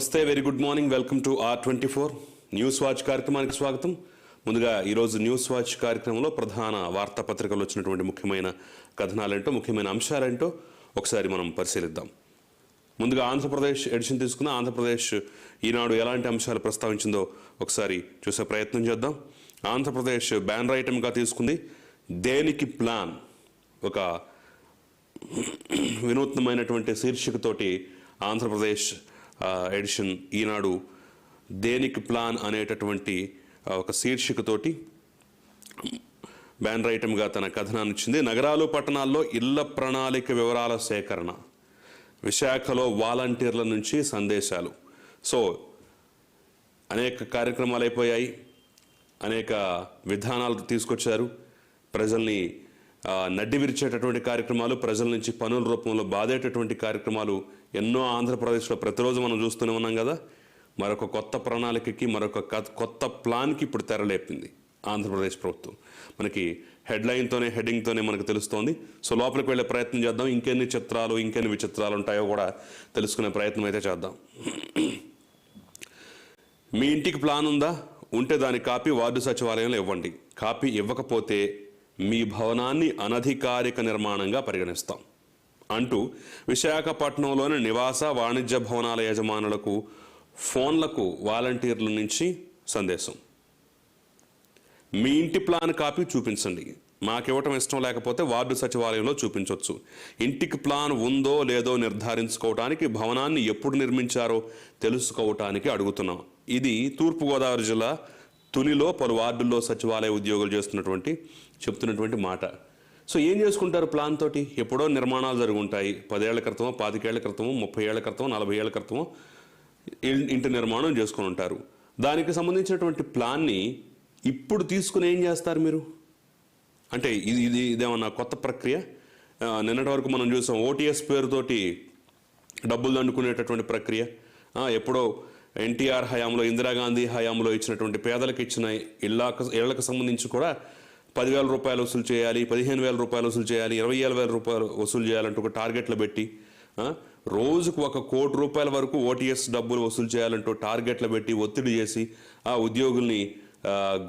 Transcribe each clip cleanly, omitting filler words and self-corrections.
నమస్తే, very good morning. Welcome to R24 news watch కార్యక్రమానికి స్వాగతం. ముందుగా ఈరోజు న్యూస్ వాచ్ కార్యక్రమంలో ప్రధాన వార్తాపత్రికలు వచ్చినటువంటి ముఖ్యమైన కథనాలేంటో, ముఖ్యమైన అంశాలేంటో ఒకసారి మనం పరిశీలిద్దాం. ముందుగా ఆంధ్రప్రదేశ్ ఎడిషన్ తీసుకున్న ఆంధ్రప్రదేశ్ ఈనాడు ఎలాంటి అంశాలు ప్రస్తావించిందో ఒకసారి చూసే ప్రయత్నం చేద్దాం. ఆంధ్రప్రదేశ్ బ్యానర్ ఐటమ్గా తీసుకుంది దేనికి ప్లాన్, ఒక వినూత్నమైనటువంటి శీర్షికతోటి ఆంధ్రప్రదేశ్ ఎడిషన్ ఈనాడు దేనికి ప్లాన్ అనేటటువంటి ఒక శీర్షికతోటి బ్యానర్ ఐటమ్గా తన కథనాన్ని ఇచ్చింది. నగరాలు పట్టణాల్లో ఇళ్ల ప్రణాళిక వివరాల సేకరణ, విశాఖలో వాలంటీర్ల నుంచి సందేశాలు. సో అనేక కార్యక్రమాలు అయిపోయాయి, అనేక విధానాలు తీసుకొచ్చారు. ప్రజల్ని నడ్డి విరిచేటటువంటి కార్యక్రమాలు, ప్రజల నుంచి పనుల రూపంలో బాధేటటువంటి కార్యక్రమాలు ఎన్నో ఆంధ్రప్రదేశ్లో ప్రతిరోజు మనం చూస్తూనే ఉన్నాం కదా. మరొక కొత్త ప్రణాళికకి, మరొక కొత్త ప్లాన్కి ఇప్పుడు తెరలేపింది ఆంధ్రప్రదేశ్ ప్రభుత్వం. మనకి హెడ్లైన్తోనే, హెడ్డింగ్తోనే మనకు తెలుస్తోంది. సో లోపలికి వెళ్ళే ప్రయత్నం చేద్దాం. ఇంకెన్ని చిత్రాలు, ఇంకెన్ని విచిత్రాలు ఉంటాయో కూడా తెలుసుకునే ప్రయత్నం అయితే చేద్దాం. మీ ఇంటికి ప్లాన్ ఉందా? ఉంటే దాని కాపీ వార్డు సచివాలయంలో ఇవ్వండి. కాపీ ఇవ్వకపోతే మీ భవనాన్ని అనధికారిక నిర్మాణంగా పరిగణిస్తాం అంటూ విశాఖపట్నంలోని నివాస వాణిజ్య భవనాల యజమానులకు ఫోన్లకు వాలంటీర్ల నుంచి సందేశం. మీ ఇంటి ప్లాన్ కాపీ చూపించండి. మాకివ్వటం ఇష్టం లేకపోతే వార్డు సచివాలయంలో చూపించవచ్చు. ఇంటికి ప్లాన్ ఉందో లేదో నిర్ధారించుకోవటానికి, భవనాన్ని ఎప్పుడు నిర్మించారో తెలుసుకోవటానికి అడుగుతున్నాం. ఇది తూర్పుగోదావరి జిల్లా తునిలో పలు వార్డుల్లో సచివాలయ ఉద్యోగులు చెప్తున్నటువంటి మాట. సో ఏం చేసుకుంటారు ప్లాన్ తోటి? ఎప్పుడో నిర్మాణాలు జరుగుంటాయి. 10 ఏళ్ల క్రితమో, 25 ఏళ్ల క్రితమో, 30 ఏళ్ల క్రితమో, 40 ఏళ్ల క్రితమో ఇంటి నిర్మాణం చేసుకుని ఉంటారు. దానికి సంబంధించినటువంటి ప్లాన్ని ఇప్పుడు తీసుకుని ఏం చేస్తారు మీరు? అంటే ఇదేమన్నా కొత్త ప్రక్రియ? నిన్నటి వరకు మనం చూసాం OTS పేరుతోటి డబ్బులు దండుకునేటటువంటి ప్రక్రియ. ఎప్పుడో ఎన్టీఆర్ హయాంలో, ఇందిరాగాంధీ హయాంలో ఇచ్చినటువంటి పేదలకు ఇచ్చిన ఇళ్లకు సంబంధించి కూడా 10,000 రూపాయలు వసూలు చేయాలి, 15,000 రూపాయలు వసూలు చేయాలి, 27,000 రూపాయలు వసూలు చేయాలంటూ ఒక టార్గెట్లు పెట్టి, రోజుకు 1 కోటి రూపాయల వరకు OTS డబ్బులు వసూలు చేయాలంటూ టార్గెట్లు పెట్టి ఒత్తిడి చేసి ఆ ఉద్యోగుల్ని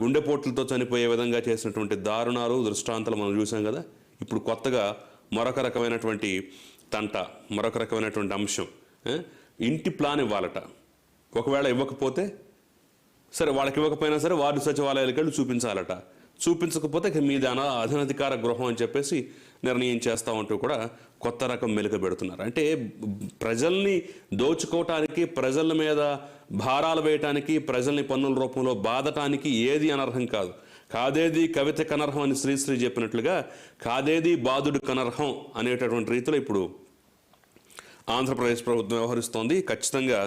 గుండెపోట్లతో చనిపోయే విధంగా చేసినటువంటి దారుణాలు, దృష్టాంతాలు మనం చూసాం కదా. ఇప్పుడు కొత్తగా మరొక రకమైనటువంటి తంట, మరొక రకమైనటువంటి అంశం. ఇంటి ప్లాన్ ఇవ్వాలట. ఒకవేళ ఇవ్వకపోతే సరే, వాళ్ళకి ఇవ్వకపోయినా సరే వార్డు సచివాలయాలకు వెళ్ళి చూపించాలట. చూపించకపోతే మీది అనధికార గృహం అని చెప్పేసి నిర్ణయం చేస్తామంటూ కూడా కొత్త రకం మెలిక పెడుతున్నారు. అంటే ప్రజల్ని దోచుకోవటానికి, ప్రజల మీద భారాలు వేయటానికి, ప్రజల్ని పన్నుల రూపంలో బాధటానికి ఏది అనర్హం కాదు. కాదేది కవిత కనర్హం అని శ్రీశ్రీ చెప్పినట్లుగా కాదేది బాధుడు కనర్హం అనేటటువంటి రీతిలో ఇప్పుడు ఆంధ్రప్రదేశ్ ప్రభుత్వం వ్యవహరిస్తోంది. ఖచ్చితంగా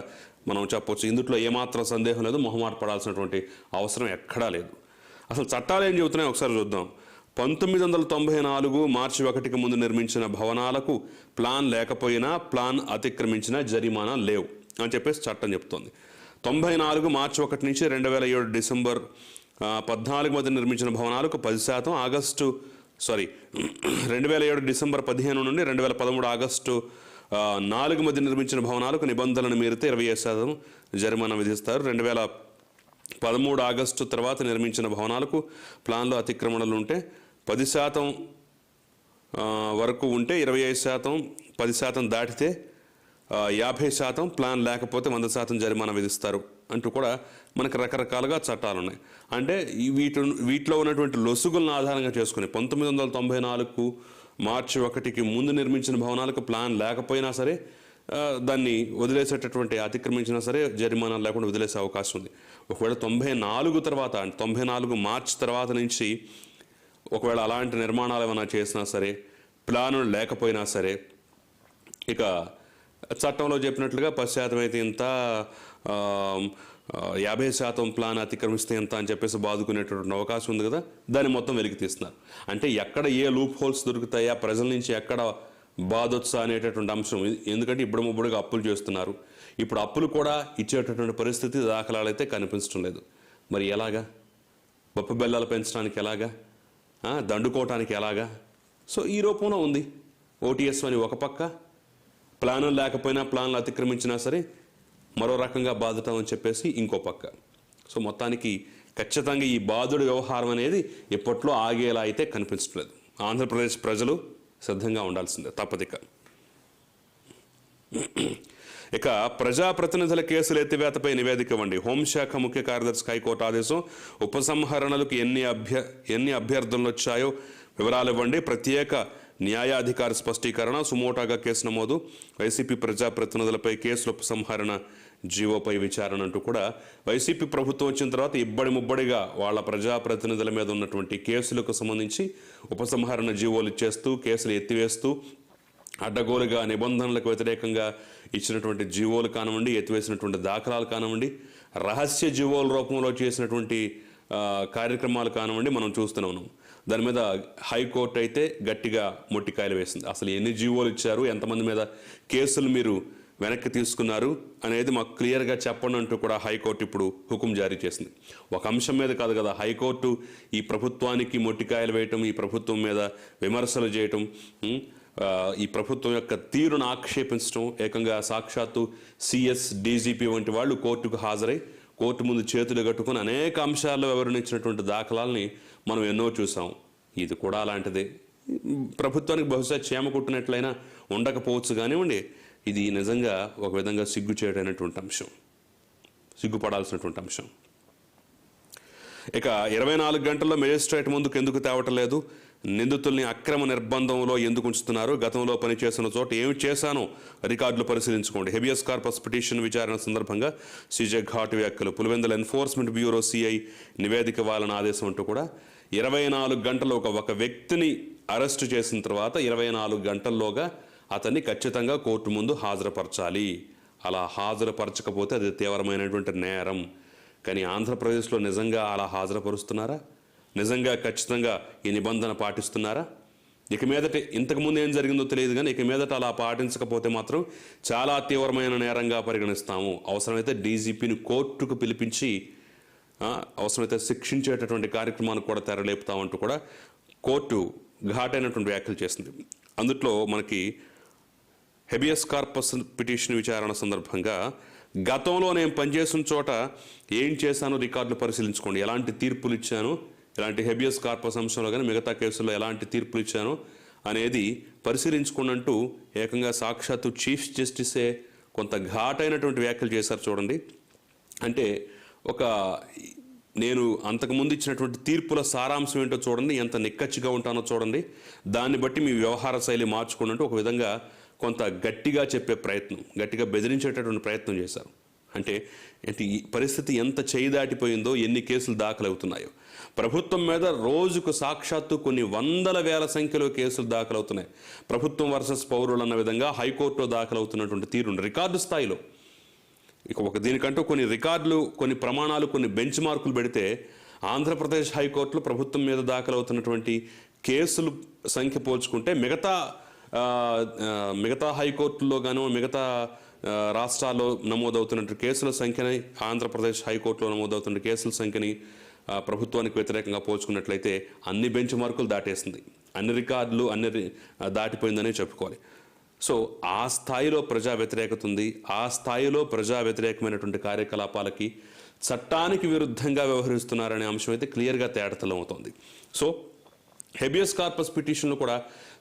మనం చెప్పవచ్చు, ఇందులో ఏమాత్రం సందేహం లేదు, మొహమాట పడాల్సినటువంటి అవసరం ఎక్కడా లేదు. అసలు చట్టాలు ఏం చెబుతున్నాయో ఒకసారి చూద్దాం. 1994 మార్చి 1కి ముందు నిర్మించిన భవనాలకు ప్లాన్ లేకపోయినా, ప్లాన్ అతిక్రమించినా జరిమానా లేవు అని చెప్పేసి చట్టం చెప్తోంది. 94 మార్చి 1 నుంచి 2007 డిసెంబర్ 14 మధ్య నిర్మించిన భవనాలకు 10%, 2007 డిసెంబర్ 15 నుండి 2013 ఆగస్టు 4 మధ్య నిర్మించిన భవనాలకు నిబంధనలను మీరితే 25% జరిమానా విధిస్తారు. 2013 ఆగస్టు తర్వాత నిర్మించిన భవనాలకు ప్లాన్లో అతిక్రమణలు ఉంటే 10% వరకు ఉంటే 25%, 10% దాటితే 50%, ప్లాన్ లేకపోతే 100% జరిమానా విధిస్తారు అంటూ కూడా మనకు రకరకాలుగా చట్టాలు ఉన్నాయి. అంటే వీటిలో ఉన్నటువంటి లొసుగులను ఆధారంగా చేసుకుని 1994 మార్చి 1కి ముందు నిర్మించిన భవనాలకు ప్లాన్ లేకపోయినా సరే దాన్ని వదిలేసేటటువంటి, అతిక్రమించినా సరే జరిమానా లేకుండా వదిలేసే అవకాశం ఉంది. ఒకవేళ 94 తర్వాత, 94 మార్చి తర్వాత నుంచి ఒకవేళ అలాంటి నిర్మాణాలు ఏమైనా చేసినా సరే, ప్లాను లేకపోయినా సరే, ఇక చట్టంలో చెప్పినట్లుగా 10% అయితే ఇంత, 50% ప్లాన్ అతిక్రమిస్తే ఎంత అని చెప్పేసి బాదుకునేటటువంటి అవకాశం ఉంది కదా. దాన్ని మొత్తం వెలికి తీస్తున్నారు. అంటే ఎక్కడ ఏ లూప్ హోల్స్ దొరుకుతాయా, ప్రజల నుంచి ఎక్కడ బాధొచ్చా అనేటటువంటి అంశం. ఎందుకంటే ఇప్పుడుగా అప్పులు చేస్తున్నారు. ఇప్పుడు అప్పులు కూడా ఇచ్చేటటువంటి పరిస్థితి, దాఖలాలు అయితే కనిపించడం లేదు. మరి ఎలాగా? పప్పు బెల్లాలు పెంచడానికి ఎలాగా? దండుకోవటానికి ఎలాగా? సో ఈ రూపంలో ఉంది. OTS అని ఒక పక్క, ప్లానులు లేకపోయినా, ప్లాన్లు అతిక్రమించినా సరే మరో రకంగా బాధటం అని చెప్పేసి ఇంకో పక్క. సో మొత్తానికి ఖచ్చితంగా ఈ బాధుడి వ్యవహారం అనేది ఎప్పట్లో ఆగేలా అయితే కనిపించట్లేదు. ఆంధ్రప్రదేశ్ ప్రజలు సిద్ధంగా ఉండాల్సిందే, తప్పదిక. ఇక ప్రజాప్రతినిధుల కేసుల ఎత్తివేతపై నివేదిక ఇవ్వండి. హోంశాఖ ముఖ్య కార్యదర్శి హైకోర్టు ఆదేశం. ఉపసంహరణలకు ఎన్ని అభ్యర్థనలు వచ్చాయో వివరాలు ఇవ్వండి. ప్రత్యేక న్యాయాధికారి స్పష్టీకరణ. సుమోటాగా కేసు నమోదు. వైసీపీ ప్రజాప్రతినిధులపై కేసుల ఉపసంహరణ జీవోపై విచారణ అంటూ కూడా వైసీపీ ప్రభుత్వం వచ్చిన తర్వాత ఇబ్బడి ముబ్బడిగా వాళ్ళ ప్రజాప్రతినిధుల మీద ఉన్నటువంటి కేసులకు సంబంధించి ఉపసంహరణ జీవోలు ఇచ్చేస్తూ, కేసులు ఎత్తివేస్తూ, అడ్డగోలుగా నిబంధనలకు వ్యతిరేకంగా ఇచ్చినటువంటి జీవోలు కానివ్వండి, ఎత్తివేసినటువంటి దాఖలాలు కానివ్వండి, రహస్య జీవోల రూపంలో చేసినటువంటి కార్యక్రమాలు కానివ్వండి మనం చూస్తూనే ఉన్నాం. దాని మీద హైకోర్టు అయితే గట్టిగా మొట్టికాయలు వేసింది. అసలు ఎన్ని జీవోలు ఇచ్చారు, ఎంతమంది మీద కేసులు మీరు వెనక్కి తీసుకున్నారు అనేది మాకు క్లియర్గా చెప్పండి అంటూ కూడా హైకోర్టు ఇప్పుడు హుకుం జారీ చేసింది. ఒక అంశం మీద కాదు కదా హైకోర్టు ఈ ప్రభుత్వానికి మొట్టికాయలు వేయటం, ఈ ప్రభుత్వం మీద విమర్శలు చేయటం, ఈ ప్రభుత్వం యొక్క తీరును ఆక్షేపించడం. ఏకంగా సాక్షాత్తు సిఎస్, డీజీపీ వంటి వాళ్ళు కోర్టుకు హాజరై కోర్టు ముందు చేతులు కట్టుకుని అనేక అంశాల్లో వివరణించినటువంటి దాఖలాలని మనం ఎన్నో చూసాం. ఇది కూడా అలాంటిదే. ప్రభుత్వానికి బహుశా చేమ కుట్టినట్లయినా ఉండకపోవచ్చు కానివ్వండి, ఇది నిజంగా ఒక విధంగా సిగ్గు చేయడమైనటువంటి అంశం, సిగ్గుపడాల్సినటువంటి అంశం. ఇక 24 గంటల్లో మెజిస్ట్రేట్ ముందుకు ఎందుకు తేవటం లేదు? నిందితుల్ని అక్రమ నిర్బంధంలో ఎందుకు ఉంచుతున్నారు? గతంలో పనిచేసిన చోట ఏమి చేశానో రికార్డులు పరిశీలించుకోండి. హెబియస్ కార్పస్ పిటిషన్ విచారణ సందర్భంగా సీజే ఘాటు వ్యాఖ్యలు. పులివెందుల ఎన్ఫోర్స్మెంట్ బ్యూరో సిఐ నివేదిక ఇవ్వాలని ఆదేశం అంటూ కూడా 24 గంటల్లో ఒక వ్యక్తిని అరెస్టు చేసిన తర్వాత 24 గంటల్లోగా అతన్ని ఖచ్చితంగా కోర్టు ముందు హాజరుపరచాలి. అలా హాజరుపరచకపోతే అది తీవ్రమైనటువంటి నేరం. కానీ ఆంధ్రప్రదేశ్లో నిజంగా అలా హాజరుపరుస్తున్నారా? నిజంగా ఖచ్చితంగా ఈ నిబంధన పాటిస్తున్నారా? ఇక మీదట ఇంతకుముందు ఏం జరిగిందో తెలియదు కానీ ఇక మీదట అలా పాటించకపోతే మాత్రం చాలా తీవ్రమైన నేరంగా పరిగణిస్తాము. అవసరమైతే డీజీపీని కోర్టుకు పిలిపించి అవసరమైతే శిక్షించేటటువంటి కార్యక్రమాన్ని కూడా తెరలేపుతామంటూ కూడా కోర్టు ఘాటైనటువంటి వ్యాఖ్యలు చేసింది. అందుట్లో మనకి హెబియస్ కార్పస్ పిటిషన్ విచారణ సందర్భంగా గతంలో నేను పనిచేసిన చోట ఏం చేశానో రికార్డులు పరిశీలించుకోండి. ఎలాంటి తీర్పులు ఇచ్చాను, ఇలాంటి హెబియస్ కార్పస్ అంశంలో కానీ మిగతా కేసుల్లో ఎలాంటి తీర్పులు ఇచ్చాను అనేది పరిశీలించుకోండి అంటూ ఏకంగా సాక్షాత్తు చీఫ్ జస్టిసే కొంత ఘాటైనటువంటి వ్యాఖ్యలు చేశారు. చూడండి, అంటే నేను అంతకుముందు ఇచ్చినటువంటి తీర్పుల సారాంశం ఏంటో చూడండి, ఎంత నిక్కచ్చిగా ఉంటానో చూడండి, దాన్ని బట్టి మీ వ్యవహార శైలి మార్చుకోండి అంటూ ఒక విధంగా కొంత గట్టిగా చెప్పే ప్రయత్నం, గట్టిగా బెదిరించేటటువంటి ప్రయత్నం చేశారు. అంటే ఈ పరిస్థితి ఎంత చేయి దాటిపోయిందో, ఎన్ని కేసులు దాఖలవుతున్నాయో. ప్రభుత్వం మీద రోజుకు సాక్షాత్తు కొన్ని వందల వేల సంఖ్యలో కేసులు దాఖలవుతున్నాయి. ప్రభుత్వం వర్సెస్ పౌరులు అన్న విధంగా హైకోర్టులో దాఖలవుతున్నటువంటి తీరు రికార్డు స్థాయిలో. ఇక దీనికంటూ కొన్ని రికార్డులు, కొన్ని ప్రమాణాలు, కొన్ని బెంచ్ మార్కులు పెడితే ఆంధ్రప్రదేశ్ హైకోర్టులో ప్రభుత్వం మీద దాఖలవుతున్నటువంటి కేసులు సంఖ్య పోల్చుకుంటే మిగతా హైకోర్టుల్లో గాను మిగతా రాష్ట్రాల్లో నమోదవుతున్న కేసుల సంఖ్యని, ఆంధ్రప్రదేశ్ హైకోర్టులో నమోదవుతున్న కేసుల సంఖ్యని ప్రభుత్వానికి వ్యతిరేకంగా పోల్చుకున్నట్లయితే అన్ని బెంచ్ మార్కులు దాటేసింది, అన్ని రికార్డులు దాటిపోయిందనే చెప్పుకోవాలి. సో ఆ స్థాయిలో ప్రజా వ్యతిరేకత ఉంది. ఆ స్థాయిలో ప్రజా వ్యతిరేకమైనటువంటి కార్యకలాపాలకి చట్టానికి విరుద్ధంగా వ్యవహరిస్తున్నారనే అంశం అయితే క్లియర్గా తేటతలం అవుతుంది. సో హెబియస్ కార్పస్ పిటిషన్లు కూడా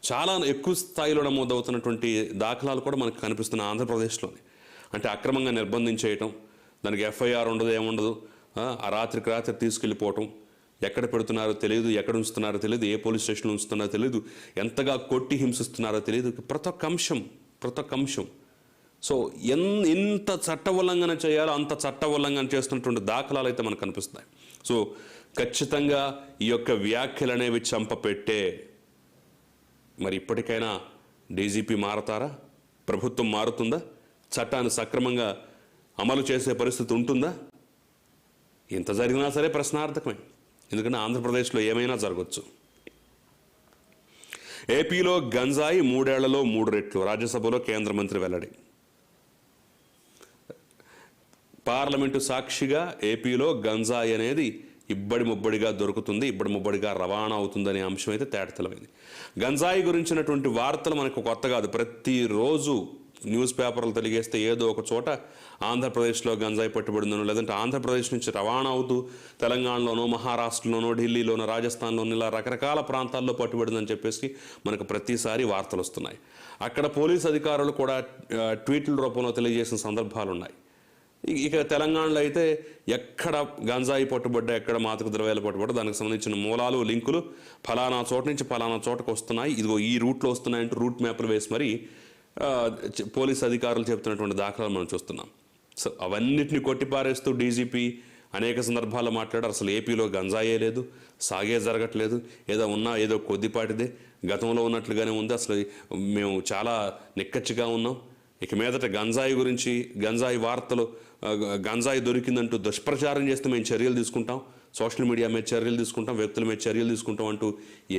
చాలా ఎక్కువ స్థాయిలో నమోదవుతున్నటువంటి దాఖలాలు కూడా మనకు కనిపిస్తున్నాయి ఆంధ్రప్రదేశ్లోని. అంటే అక్రమంగా నిర్బంధించేయటం, దానికి ఎఫ్ఐఆర్ ఉండదు, ఏముండదు, ఆ రాత్రికి రాత్రి తీసుకెళ్ళిపోవటం, ఎక్కడ పెడుతున్నారో తెలియదు, ఎక్కడ ఉంచుతున్నారో తెలియదు, ఏ పోలీస్ స్టేషన్లో ఉంచుతున్నారో తెలియదు, ఎంతగా కొట్టి హింసిస్తున్నారో తెలియదు, ప్రతి ఒక్క అంశం. సో ఎంత చట్ట ఉల్లంఘన చేయాలో అంత చట్ట ఉల్లంఘన చేస్తున్నటువంటి దాఖలాలు అయితే మనకు కనిపిస్తున్నాయి. సో ఖచ్చితంగా ఈ యొక్క వ్యాఖ్యలు అనేవి చంపపెట్టే. మరి ఇప్పటికైనా డీజీపీ మారతారా? ప్రభుత్వం మారుతుందా? చట్టాన్ని సక్రమంగా అమలు చేసే పరిస్థితి ఉంటుందా? ఎంత జరిగినా సరే ప్రశ్నార్థకమే, ఎందుకంటే ఆంధ్రప్రదేశ్లో ఏమైనా జరగవచ్చు. ఏపీలో గంజాయి 3 ఏళ్లలో 3 రెట్లు, రాజ్యసభలో కేంద్ర మంత్రి వెల్లడి. పార్లమెంటు సాక్షిగా ఏపీలో గంజాయి అనేది ఇబ్బడి ముబ్బడిగా దొరుకుతుంది, ఇబ్బడి ముబ్బడిగా రవాణా అవుతుందనే అంశం అయితే తేటతెలమైంది. గంజాయి గురించినటువంటి వార్తలు మనకు కొత్త కాదు. ప్రతిరోజు న్యూస్ పేపర్లు తెలియజేస్తే ఏదో ఒక చోట ఆంధ్రప్రదేశ్లో గంజాయి పట్టుబడిందనో, లేదంటే ఆంధ్రప్రదేశ్ నుంచి రవాణా అవుతూ తెలంగాణలోనో, మహారాష్ట్రలోనో, ఢిల్లీలోనో, రాజస్థాన్లోనో ఇలా రకరకాల ప్రాంతాల్లో పట్టుబడిందని చెప్పేసి మనకు ప్రతిసారి వార్తలు వస్తున్నాయి. అక్కడ పోలీస్ అధికారులు కూడా ట్వీట్ల రూపంలో తెలియజేసిన సందర్భాలు ఉన్నాయి. ఇక తెలంగాణలో అయితే ఎక్కడ గంజాయి పట్టుబడ్డా, ఎక్కడ మాదక ద్రవ్యాలు పట్టుబడ్డా దానికి సంబంధించిన మూలాలు, లింకులు ఫలానా చోట నుంచి ఫలానా చోటకు వస్తున్నాయి, ఇదిగో ఈ రూట్లో వస్తున్నాయంటూ రూట్ మ్యాప్లు వేసి మరి పోలీస్ అధికారులు చెప్తున్నటువంటి దాఖలాలు మనం చూస్తున్నాం. సో అవన్నిటిని కొట్టిపారేస్తూ డీజీపీ అనేక సందర్భాల్లో మాట్లాడారు. అసలు ఏపీలో గంజాయే లేదు, సాగే జరగట్లేదు, ఏదో ఉన్నా ఏదో కొద్దిపాటిదే, గతంలో ఉన్నట్లుగానే ఉంది, అసలు మేము చాలా నిక్కచ్చిగా ఉన్నాం, ఇక మీదట గంజాయి గురించి, గంజాయి వార్తలు, గంజాయి దొరికిందంటూ దుష్ప్రచారం చేస్తే మేము చర్యలు తీసుకుంటాం, సోషల్ మీడియా మీద చర్యలు తీసుకుంటాం, వ్యక్తుల మీద చర్యలు తీసుకుంటాం అంటూ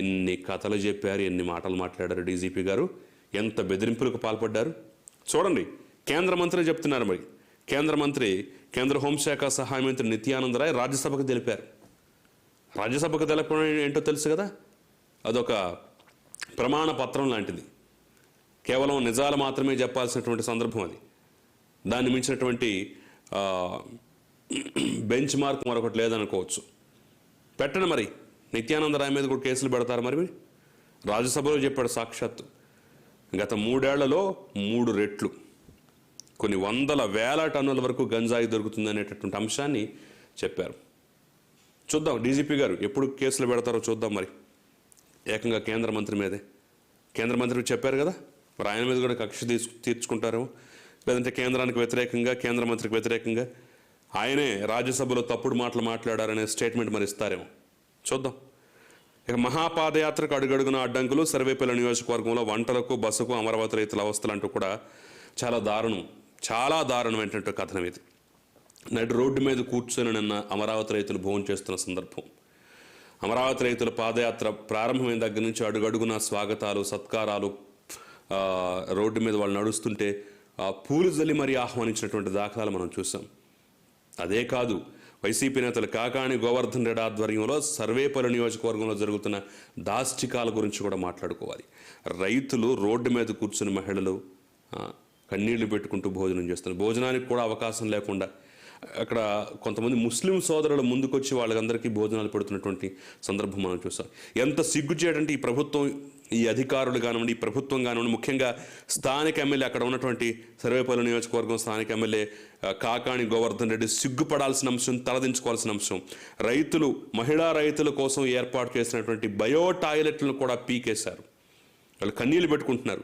ఎన్ని కథలు చెప్పారు, ఎన్ని మాటలు మాట్లాడారు డీజీపీ గారు, ఎంత బెదిరింపులకు పాల్పడ్డారు చూడండి. కేంద్ర మంత్రి చెప్తున్నారు. మరి కేంద్ర మంత్రి, కేంద్ర హోంశాఖ సహాయ మంత్రి నిత్యానంద రాయ్ రాజ్యసభకు తెలిపారు. రాజ్యసభకు తెలపడం ఏంటో తెలుసు కదా, అదొక ప్రమాణ పత్రం లాంటిది. కేవలం నిజాలు మాత్రమే చెప్పాల్సినటువంటి సందర్భం అది. దాన్ని మించినటువంటి బెంచ్ మార్క్ మరొకటి లేదనుకోవచ్చు. పెట్టండి మరి, నిత్యానంద రాయ్ మీద కూడా కేసులు పెడతారు. మరి రాజ్యసభలో చెప్పాడు సాక్షాత్తు, గత 3 ఏళ్లలో 3 రెట్లు కొన్ని వందల వేల టన్నుల వరకు గంజాయి దొరుకుతుంది అనేటటువంటి అంశాన్ని చెప్పారు. చూద్దాం డీజీపీ గారు ఎప్పుడు కేసులు పెడతారో చూద్దాం. మరి ఏకంగా కేంద్ర మంత్రి మీదే, కేంద్ర మంత్రికి చెప్పారు కదా, మరి ఆయన మీద కూడా కక్ష తీర్చుకుంటారేమో, లేదంటే కేంద్రానికి వ్యతిరేకంగా, కేంద్ర మంత్రికి వ్యతిరేకంగా ఆయనే రాజ్యసభలో తప్పుడు మాటలు మాట్లాడారనే స్టేట్మెంట్ మరి ఇస్తారేమో చూద్దాం. ఇక మహాపాదయాత్రకు అడుగడుగున అడ్డంకులు, సర్వేపల్లి నియోజకవర్గంలో వంటలకు, బస్సుకు అమరావతి రైతుల అవస్థలు అంటూ కూడా చాలా దారుణం ఏంటంటే కథనం ఇది. నడి రోడ్డు మీద కూర్చొని నిన్న అమరావతి రైతులు భోజనం చేస్తున్న సందర్భం. అమరావతి రైతుల పాదయాత్ర ప్రారంభమైన దగ్గర నుంచి అడుగడుగున స్వాగతాలు, సత్కారాలు, రోడ్డు మీద వాళ్ళు నడుస్తుంటే పూలు జల్లి మరీ ఆహ్వానించినటువంటి దాఖలాలు మనం చూసాం. అదే కాదు, వైసీపీ నేతలు కాకాణి గోవర్ధన్ రెడ్డి ఆధ్వర్యంలో సర్వేపల్లి నియోజకవర్గంలో జరుగుతున్న దాష్టికాల గురించి కూడా మాట్లాడుకోవాలి. రైతులు రోడ్డు మీద కూర్చుని మహిళలు కన్నీళ్లు పెట్టుకుంటూ భోజనం చేస్తున్నారు. భోజనానికి కూడా అవకాశం లేకుండా అక్కడ కొంతమంది ముస్లిం సోదరులు ముందుకొచ్చి వాళ్ళందరికీ భోజనాలు పెడుతున్నటువంటి సందర్భం మనం చూసాం. ఎంత సిగ్గుచేటంటే ఈ ప్రభుత్వం, ఈ అధికారులు కానివ్వండి, ఈ ప్రభుత్వం కానివ్వండి, ముఖ్యంగా స్థానిక ఎమ్మెల్యే, అక్కడ ఉన్నటువంటి సర్వేపల్లి నియోజకవర్గం స్థానిక ఎమ్మెల్యే కాకాణి గోవర్ధన్ రెడ్డి సిగ్గుపడాల్సిన అంశం, తలదించుకోవాల్సిన అంశం. రైతులు, మహిళా రైతుల కోసం ఏర్పాటు చేసినటువంటి బయో టాయిలెట్లను కూడా పీకేశారు. వాళ్ళు కన్నీళ్లు పెట్టుకుంటున్నారు.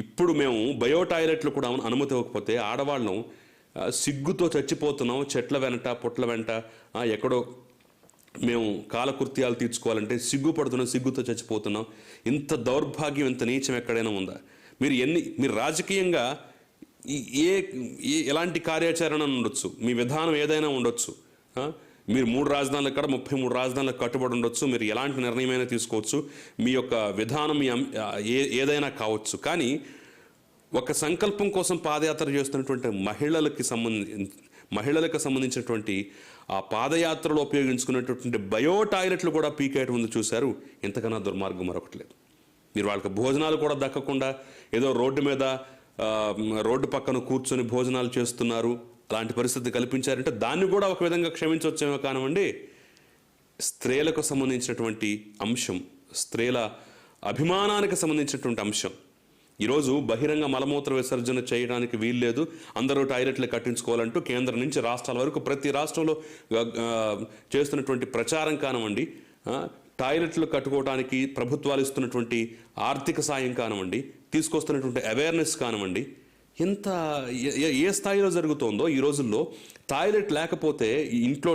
ఇప్పుడు మేము బయో టాయిలెట్లు కూడా అనుమతి ఇవ్వకపోతే ఆడవాళ్ళం సిగ్గుతో చచ్చిపోతున్నాం, చెట్ల వెంట, పుట్ల వెంట ఎక్కడో మేము కాలకృత్యాలు తీర్చుకోవాలంటే సిగ్గుపడుతున్నాం, సిగ్గుతో చచ్చిపోతున్నాం. ఇంత దౌర్భాగ్యం, ఇంత నీచం ఎక్కడైనా ఉందా? మీరు రాజకీయంగా ఎలాంటి కార్యాచరణ ఉండొచ్చు, మీ విధానం ఏదైనా ఉండొచ్చు, మీరు 3 రాజధానులు ఇక్కడ 33 రాజధానులకు కట్టుబడి ఉండొచ్చు, మీరు ఎలాంటి నిర్ణయమైనా తీసుకోవచ్చు, మీ యొక్క విధానం ఏదైనా కావచ్చు. కానీ ఒక సంకల్పం కోసం పాదయాత్ర చేస్తున్నటువంటి మహిళలకు సంబంధించినటువంటి ఆ పాదయాత్రలో ఉపయోగించుకున్నటువంటి బయో టాయిలెట్లు కూడా పీకేయటం ముందు చూశారు. ఇంతకన్నా దుర్మార్గం మరొకటి లేదు. మీరు వాళ్ళకి భోజనాలు కూడా దక్కకుండా ఏదో రోడ్డు పక్కన కూర్చొని భోజనాలు చేస్తున్నారు, అలాంటి పరిస్థితి కల్పించారంటే దాన్ని కూడా ఒక విధంగా క్షమించవచ్చేమో కానివ్వండి. స్త్రీలకు సంబంధించినటువంటి అంశం, స్త్రీల అభిమానానికి సంబంధించినటువంటి అంశం. ఈరోజు బహిరంగ మలమూత్ర విసర్జన చేయడానికి వీల్లేదు, అందరూ టాయిలెట్లు కట్టించుకోవాలంటూ కేంద్రం నుంచి రాష్ట్రాల వరకు ప్రతి రాష్ట్రంలో చేస్తున్నటువంటి ప్రచారం కానివ్వండి, టాయిలెట్లు కట్టుకోవడానికి ప్రభుత్వాలు ఇస్తున్నటువంటి ఆర్థిక సాయం కానివ్వండి, తీసుకొస్తున్నటువంటి అవేర్నెస్ కానివ్వండి, ఎంత ఏ స్థాయిలో జరుగుతుందో ఈ రోజుల్లో. టాయిలెట్ లేకపోతే, ఇంట్లో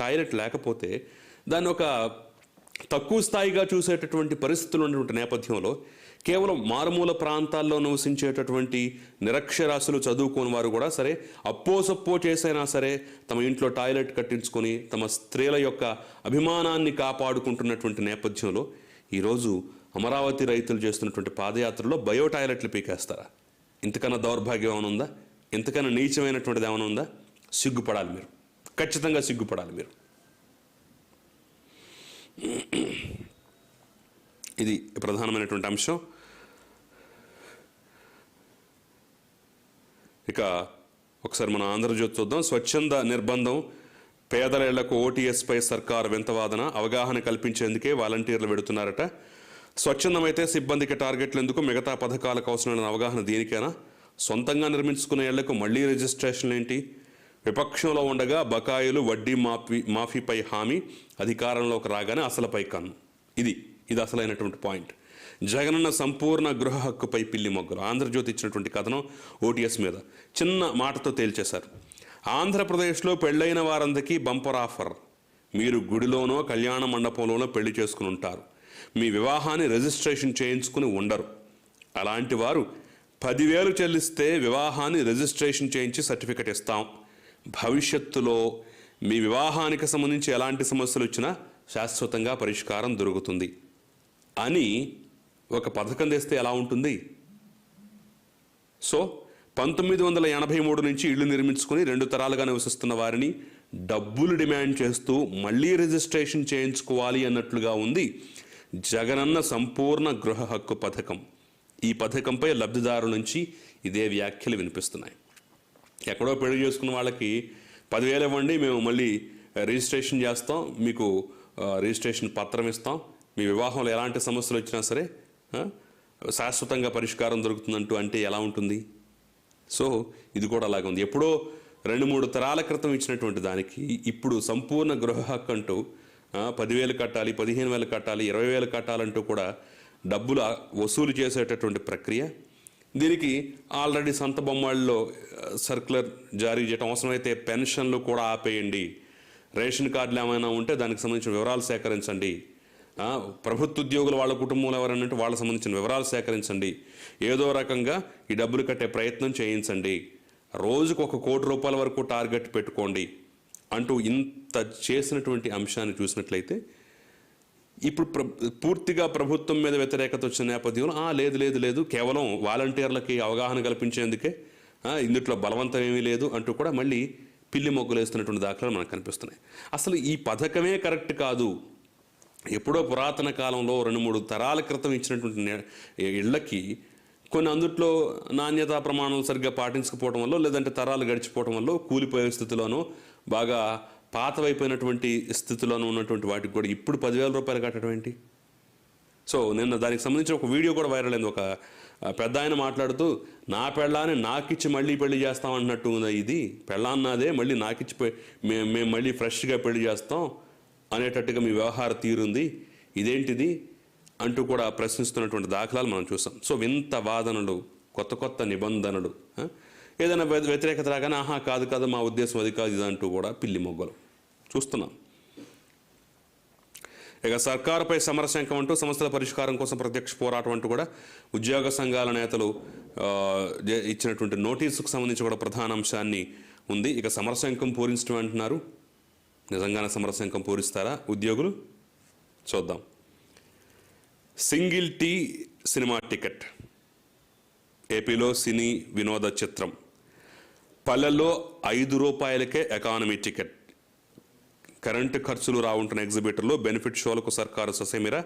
టాయిలెట్ లేకపోతే దాన్ని ఒక తక్కువ స్థాయిగా చూసేటటువంటి పరిస్థితులు ఉన్నటువంటి నేపథ్యంలో కేవలం మారుమూల ప్రాంతాల్లో నివసించేటటువంటి నిరక్షరాస్యులు, చదువుకోని వారు కూడా సరే అప్పో చేసైనా సరే తమ ఇంట్లో టాయిలెట్ కట్టించుకొని తమ స్త్రీల యొక్క అభిమానాన్ని కాపాడుకుంటున్నటువంటి నేపథ్యంలో ఈరోజు అమరావతి రైతులు చేస్తున్నటువంటి పాదయాత్రలో బయో టాయిలెట్లు పీకేస్తారా? ఇంతకన్నా దౌర్భాగ్యం ఏమైనా ఉందా? ఇంతకన్నా నీచమైనటువంటిది ఏమైనా ఉందా? సిగ్గుపడాలి మీరు, ఖచ్చితంగా సిగ్గుపడాలి మీరు. ఇది ప్రధానమైనటువంటి అంశం. ఇక ఒకసారి మనం ఆంధ్రజ్యోతి చూద్దాం. స్వచ్ఛంద నిర్బంధం, పేదల ఇళ్లకు ఓటీఎస్పై సర్కారు వింతవాదన, అవగాహన కల్పించేందుకే వాలంటీర్లు పెడుతున్నారట. స్వచ్ఛందమైతే సిబ్బందికి టార్గెట్లు ఎందుకు, మిగతా పథకాలకు అవసరమైన అవగాహన దీనికేనా, సొంతంగా నిర్మించుకునే ఇళ్లకు మళ్లీ రిజిస్ట్రేషన్లు ఏంటి, విపక్షంలో ఉండగా బకాయిలు వడ్డీ మాఫీపై హామీ, అధికారంలోకి రాగానే అసలుపై కన్ను. ఇది అసలైనటువంటి పాయింట్. జగనన్న సంపూర్ణ గృహ హక్కుపై పిల్లి మొగ్గలు. ఆంధ్రజ్యోతి ఇచ్చినటువంటి కథనం ఓటీఎస్ మీద చిన్న మాటతో తేల్చేశారు. ఆంధ్రప్రదేశ్లో పెళ్ళైన వారందరికీ బంపర్ ఆఫర్. మీరు గుడిలోనో కళ్యాణ మండపంలోనో పెళ్లి చేసుకుని ఉంటారు. మీ వివాహాన్ని రిజిస్ట్రేషన్ చేయించుకుని ఉండరు. అలాంటి వారు 10,000 చెల్లిస్తే వివాహాన్ని రిజిస్ట్రేషన్ చేయించి సర్టిఫికెట్ ఇస్తాం. భవిష్యత్తులో మీ వివాహానికి సంబంధించి ఎలాంటి సమస్యలు వచ్చినా శాశ్వతంగా పరిష్కారం దొరుకుతుంది అని ఒక పథకం తెస్తే ఎలా ఉంటుంది? సో 1983 నుంచి ఇళ్లు నిర్మించుకుని 2 తరాలుగా నివసిస్తున్న వారిని డబ్బులు డిమాండ్ చేస్తూ మళ్లీ రిజిస్ట్రేషన్ చేయించుకోవాలి అన్నట్లుగా ఉంది జగనన్న సంపూర్ణ గృహ హక్కు పథకం. ఈ పథకంపై లబ్ధిదారుల నుంచి ఇదే వ్యాఖ్యలు వినిపిస్తున్నాయి. ఎక్కడో పెళ్లి చేసుకున్న వాళ్ళకి 10,000 ఇవ్వండి, మేము మళ్ళీ రిజిస్ట్రేషన్ చేస్తాం, మీకు రిజిస్ట్రేషన్ పత్రం ఇస్తాం, మీ వివాహంలో ఎలాంటి సమస్యలు వచ్చినా సరే శాశ్వతంగా పరిష్కారం దొరుకుతుందంటూ అంటే ఎలా ఉంటుంది? సో ఇది కూడా అలాగే ఉంది. ఎప్పుడో 2-3 తరాల క్రితం ఇచ్చినటువంటి దానికి ఇప్పుడు సంపూర్ణ గృహ హక్కు అంటూ 10,000 కట్టాలి, 15,000 కట్టాలి, 20,000 కట్టాలంటూ కూడా డబ్బులు వసూలు చేసేటటువంటి ప్రక్రియ. దీనికి ఆల్రెడీ సంత బొమ్మాళ్ళలో సర్క్యులర్ జారీ చేయడం, అవసరమైతే పెన్షన్లు కూడా ఆపేయండి, రేషన్ కార్డులు ఏమైనా ఉంటే దానికి సంబంధించిన వివరాలు సేకరించండి, ప్రభుత్వ ఉద్యోగులు వాళ్ళ కుటుంబంలో ఎవరన్నట్టు వాళ్ళకి సంబంధించిన వివరాలు సేకరించండి, ఏదో రకంగా ఈ డబ్బులు కట్టే ప్రయత్నం చేయించండి, రోజుకు 1 కోటి రూపాయల వరకు టార్గెట్ పెట్టుకోండి అంటూ ఇంత చేసినటువంటి అంశాన్ని చూసినట్లయితే ఇప్పుడు పూర్తిగా ప్రభుత్వం మీద వ్యతిరేకత వచ్చిన నేపథ్యంలో లేదు కేవలం వాలంటీర్లకి అవగాహన కల్పించేందుకే, ఇందుట్లో బలవంతం ఏమీ లేదు అంటూ కూడా మళ్ళీ పిల్లి మొగ్గులు వేస్తున్నటువంటి దాఖలాలు మనకు కనిపిస్తున్నాయి. అసలు ఈ పథకమే కరెక్ట్ కాదు. ఎప్పుడో పురాతన కాలంలో 2-3 తరాల క్రితం ఇచ్చినటువంటి ఇళ్లకి కొన్ని అందుట్లో నాణ్యతా ప్రమాణాలు సరిగ్గా పాటించకపోవడం వల్ల, లేదంటే తరాలు గడిచిపోవడం వల్ల కూలిపోయే స్థితిలోనూ బాగా పాతవైపోయినటువంటి స్థితిలోనూ ఉన్నటువంటి వాటికి కూడా ఇప్పుడు 10,000 రూపాయలు కట్టడం ఏంటి? సో నిన్న దానికి సంబంధించిన ఒక వీడియో కూడా వైరల్ అయింది. ఒక పెద్ద ఆయన మాట్లాడుతూ, నా పెళ్ళాన్ని నాకిచ్చి మళ్ళీ పెళ్లి చేస్తామంటున్నట్టు ఉంది, ఇది పెళ్ళాన్నదే మళ్ళీ నాకిచ్చి మేము మళ్ళీ ఫ్రెష్గా పెళ్లి చేస్తాం అనేటట్టుగా మీ వ్యవహార తీరుంది, ఇదేంటిది అంటూ కూడా ప్రశ్నిస్తున్నటువంటి దాఖలాలు మనం చూసాం. సో వింత వాదనలు, కొత్త నిబంధనలు, ఏదైనా వ్యతిరేకత రాగానే కాదు మా ఉద్దేశం అది కాదు ఇదంటూ కూడా పిల్లి మొగ్గలు చూస్తున్నాం. ఇక సర్కారుపై సమరశంఖం అంటూ సమస్యల పరిష్కారం కోసం ప్రత్యక్ష పోరాటం అంటూ కూడా ఉద్యోగ సంఘాల నేతలు ఇచ్చినటువంటి నోటీసుకు సంబంధించి కూడా ప్రధాన అంశాన్ని ఉంది. ఇక సమరశంఖం పూరించడం అంటున్నారు. నిజంగానే సమరశంఖం పూరిస్తారా ఉద్యోగులు? చూద్దాం. Single tea cinema ticket. ఏపీలో సినీ వినోద చిత్రం. పల్లెల్లో 5 రూపాయలకే ఎకానమీ టికెట్. కరెంటు ఖర్చులు రావుంటున్న ఎగ్జిబిటర్లు, బెనిఫిట్ షోలకు సర్కారు ససేమిరా.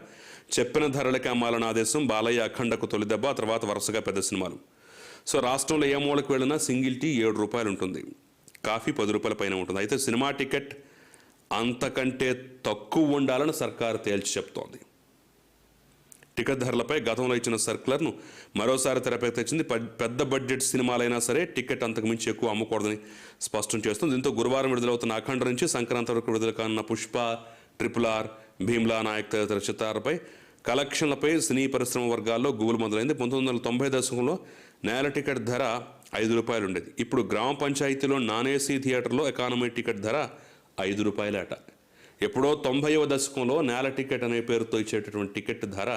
చెప్పిన ధరలకే అమ్మాలన్న ఆదేశం. బాలయ్య అఖండకు తొలి దెబ్బ, తర్వాత వరుసగా పెద్ద సినిమాలు. సో రాష్ట్రంలో ఏ మూలకు వెళ్ళినా సింగిల్ టీ 7 రూపాయలు ఉంటుంది, కాఫీ 10 రూపాయల పైన ఉంటుంది. అయితే సినిమా టికెట్ అంతకంటే తక్కువ ఉండాలని సర్కారు తేల్చి చెప్తోంది. టికెట్ ధరలపై గతంలో ఇచ్చిన సర్క్యులర్ను మరోసారి తెరపై తెచ్చింది. పెద్ద బడ్జెట్ సినిమాలైనా సరే టికెట్ అంతకు మించి ఎక్కువ అమ్మకూడదని స్పష్టం చేస్తుంది. దీంతో గురువారం విడుదలవుతున్న అఖండ నుంచి సంక్రాంతి వరకు విడుదల కానున్న పుష్ప, RRR, భీమ్లా నాయక్ తదితర చిత్రాలపై కలెక్షన్లపై సినీ పరిశ్రమ వర్గాల్లో గుబులు మొదలైంది. 1990 దశకంలో నేల టికెట్ ధర 5 రూపాయలు ఉండేది. ఇప్పుడు గ్రామ పంచాయతీలో నాన్ ఏసీ థియేటర్లో ఎకానమీ టికెట్ ధర 5 రూపాయలట. ఎప్పుడో 90వ దశకంలో నేల టికెట్ అనే పేరుతో ఇచ్చేటటువంటి టికెట్ ధర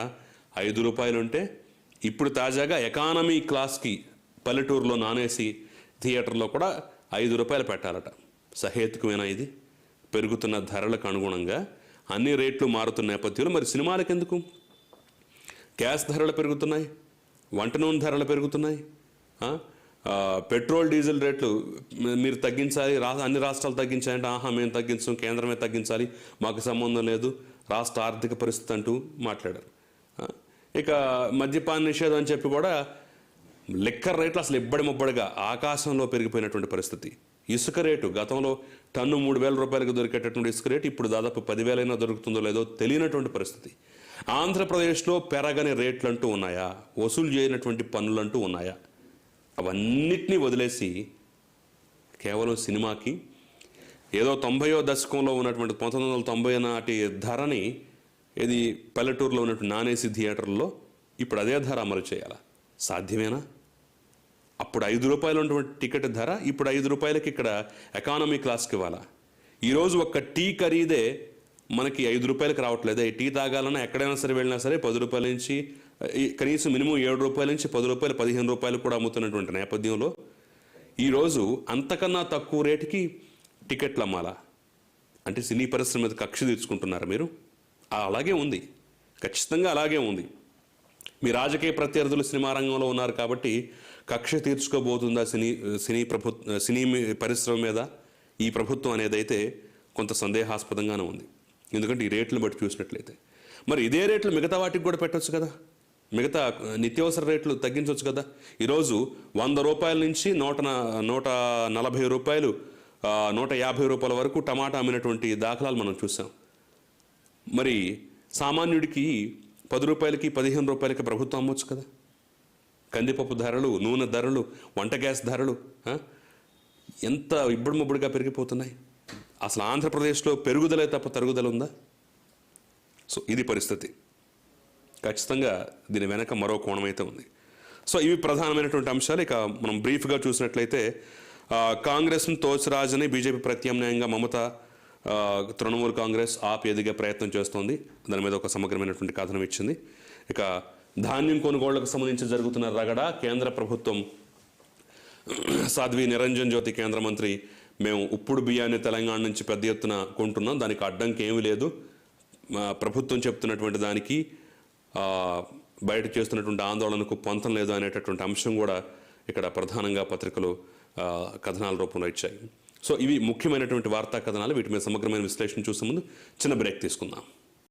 5 రూపాయలు ఉంటే ఇప్పుడు తాజాగా ఎకానమీ క్లాస్కి పల్లెటూరులో నాన్ ఏసీ థియేటర్లో కూడా 5 రూపాయలు పెట్టాలట. సహేతుకమేనా ఇది? పెరుగుతున్న ధరలకు అనుగుణంగా అన్ని రేట్లు మారుతున్న నేపథ్యంలో మరి సినిమాలకు ఎందుకు? గ్యాస్ ధరలు పెరుగుతున్నాయి, వంట నూనె ధరలు పెరుగుతున్నాయి, పెట్రోల్ డీజిల్ రేట్లు మీరు తగ్గించాలి, అన్ని రాష్ట్రాలు తగ్గించాలంటే మేము తగ్గించాం, కేంద్రమే తగ్గించాలి, మాకు సంబంధం లేదు, రాష్ట్ర ఆర్థిక పరిస్థితి అంటూ మాట్లాడారు. ఇక మద్యపాన నిషేధం అని చెప్పి కూడా లిక్కర్ రేట్లు అసలు ఇబ్బడి ముబ్బడిగా ఆకాశంలో పెరిగిపోయినటువంటి పరిస్థితి. ఇసుక రేటు గతంలో టన్ను 3,000 రూపాయలకు దొరికేటటువంటి ఇసుక రేటు ఇప్పుడు దాదాపు 10,000 అయినా దొరుకుతుందో లేదో తెలియనటువంటి పరిస్థితి. ఆంధ్రప్రదేశ్లో పెరగని రేట్లు అంటూ ఉన్నాయా? వసూలు చేయనటువంటి పన్నులు అంటూ ఉన్నాయా? అవన్నిటినీ వదిలేసి కేవలం సినిమాకి ఏదో 90వ దశకంలో ఉన్నటువంటి 1990 నాటి ధరని ఇది పల్లెటూరులో ఉన్నటువంటి నాన్ ఏసీ థియేటర్లో ఇప్పుడు అదే ధర అమలు చేయాలా? సాధ్యమేనా? అప్పుడు 5 రూపాయలు ఉన్నటువంటి టికెట్ ధర ఇప్పుడు 5 రూపాయలకి ఇక్కడ ఎకానమీ క్లాస్కి ఇవ్వాలా? ఈరోజు ఒక్క టీ ఖరీదే మనకి 5 రూపాయలకి రావట్లేదు. ఈ టీ తాగాలన్నా ఎక్కడైనా సరే వెళ్ళినా సరే 10 రూపాయల నుంచి కనీసం మినిమం 7 రూపాయల నుంచి 10 రూపాయలు 15 రూపాయలు కూడా అమ్ముతున్నటువంటి నేపథ్యంలో ఈరోజు అంతకన్నా తక్కువ రేటుకి టికెట్లు అమ్మాలా? అంటే సినీ పరిశ్రమ మీద కక్ష తీర్చుకుంటున్నారా మీరు? అలాగే ఉంది, ఖచ్చితంగా అలాగే ఉంది. మీ రాజకీయ ప్రత్యర్థులు సినిమా రంగంలో ఉన్నారు కాబట్టి కక్ష తీర్చుకోబోతుందా సినీ పరిశ్రమ మీద ఈ ప్రభుత్వం అనేది అయితే కొంత సందేహాస్పదంగానే ఉంది. ఎందుకంటే ఈ రేట్లను బట్టి చూసినట్లయితే మరి ఇదే రేట్లు మిగతా వాటికి కూడా పెట్టవచ్చు కదా, మిగతా నిత్యావసర రేట్లు తగ్గించవచ్చు కదా. ఈరోజు 100 రూపాయల నుంచి 140 రూపాయలు 150 రూపాయల వరకు టమాటా అమ్మినటువంటి దాఖలాలు మనం చూసాం. మరి సామాన్యుడికి 10 రూపాయలకి 15 రూపాయలకి ప్రభుత్వం అమ్మొచ్చు కదా. కందిపప్పు ధరలు, నూనె ధరలు, వంట గ్యాస్ ధరలు ఎంత ఇబ్బడి ముబ్బడిగా పెరిగిపోతున్నాయి. అసలు ఆంధ్రప్రదేశ్లో పెరుగుదలే తప్ప తరుగుదల ఉందా? సో ఇది పరిస్థితి. ఖచ్చితంగా దీని వెనక మరో కోణం అయితే ఉంది. సో ఇవి ప్రధానమైనటువంటి అంశాలు. ఇక మనం బ్రీఫ్గా చూసినట్లయితే కాంగ్రెస్ను తోసిరాజని బీజేపీ ప్రత్యామ్నాయంగా మమత తృణమూల్ కాంగ్రెస్ ఆప్ ఎదిగే ప్రయత్నం చేస్తోంది. దాని మీద ఒక సమగ్రమైనటువంటి కథనం ఇచ్చింది. ఇక ధాన్యం కొనుగోళ్లకు సంబంధించి జరుగుతున్న రగడ, కేంద్ర ప్రభుత్వం సాధ్వి నిరంజన్ జ్యోతి కేంద్ర మంత్రి, మేము ఉప్పుడు బియ్యాన్ని తెలంగాణ నుంచి పెద్ద ఎత్తున కొంటున్నాం, దానికి అడ్డంకి ఏమీ లేదు, ప్రభుత్వం చెప్తున్నటువంటి దానికి బయట చేస్తున్నటువంటి ఆందోళనకు పొంతం లేదు అనేటటువంటి అంశం కూడా ఇక్కడ ప్రధానంగా పత్రికలు కథనాల రూపంలో ఇచ్చాయి. సో ఇవి ముఖ్యమైనటువంటి వార్తా కథనాలు. వీటి మీద సమగ్రమైన విశ్లేషణ చూసే ముందు చిన్న బ్రేక్ తీసుకుందాం.